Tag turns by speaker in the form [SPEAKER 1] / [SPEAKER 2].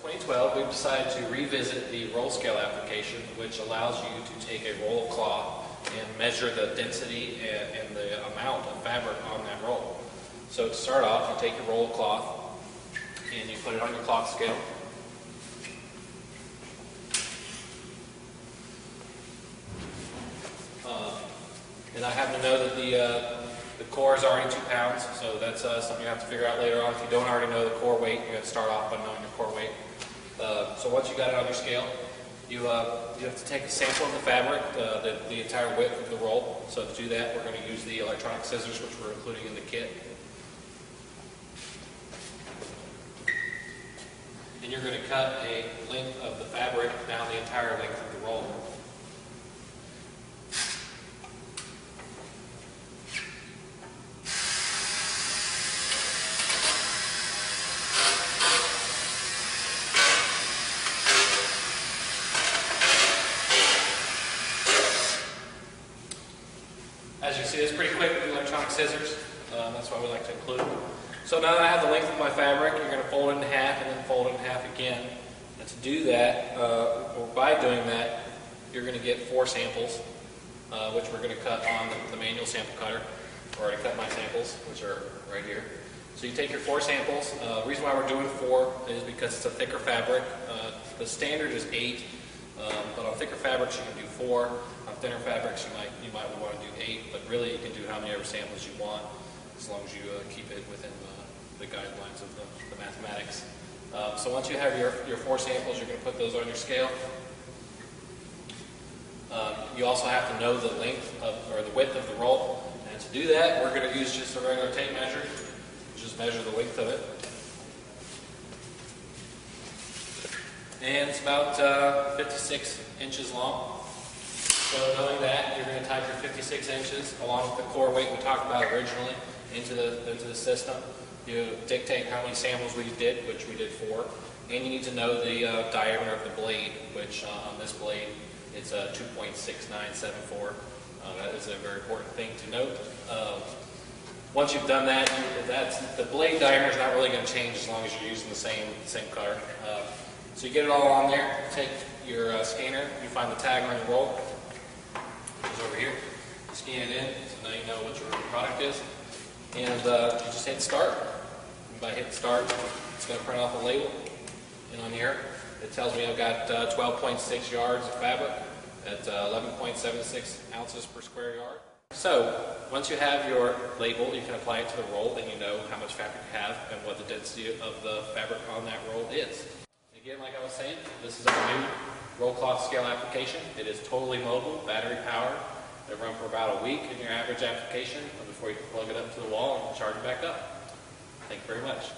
[SPEAKER 1] 2012, we've decided to revisit the roll scale application, which allows you to take a roll of cloth and measure the density and the amount of fabric on that roll. So to start off, you take your roll of cloth and you put it on your cloth scale. And I happen to know that the core is already 2 pounds, so that's something you have to figure out later on. If you don't already know the core weight, you're going to start off by knowing your core weight. So once you got it on your scale, you have to take a sample of the fabric, the entire width of the roll. So to do that, we're going to use the electronic scissors, which we're including in the kit. And you're going to cut a length of the fabric down the entire length of the roll. As you see, it's pretty quick with the electronic scissors. That's why we like to include them. So now that I have the length of my fabric, you're going to fold it in half and then fold it in half again. And to do that, or by doing that, you're going to get 4 samples, which we're going to cut on the manual sample cutter. I've already cut my samples, which are right here. So you take your 4 samples. The reason why we're doing 4 is because it's a thicker fabric. The standard is 8. But on thicker fabrics you can do 4. On thinner fabrics you might want to do 8. But really you can do how many ever samples you want, as long as you keep it within the guidelines of the mathematics. So once you have your 4 samples, you're going to put those on your scale. You also have to know the length or the width of the roll. And to do that, we're going to use just a regular tape measure. Just measure the length of it. And it's about 56 inches long. So knowing that, you're going to type your 56 inches along with the core weight we talked about originally into the system. You dictate how many samples we did, which we did 4. And you need to know the diameter of the blade, which on this blade it's 2.6974. That is a very important thing to note. Once you've done that, the blade diameter is not really going to change as long as you're using the same cutter. So you get it all on there, you take your scanner, you find the tag on your roll, it's over here, you scan it in, so now you know what your product is, and you just hit start. And by hitting start, it's going to print off a label, and on here it tells me I've got 12.6 yards of fabric at 11.76 ounces per square yard. So once you have your label, you can apply it to the roll, and you know how much fabric you have and what the density of the fabric on that roll is. Again, like I was saying, this is our new roll cloth scale application. It is totally mobile, battery powered. They run for about a week in your average application before you can plug it up to the wall and charge it back up. Thank you very much.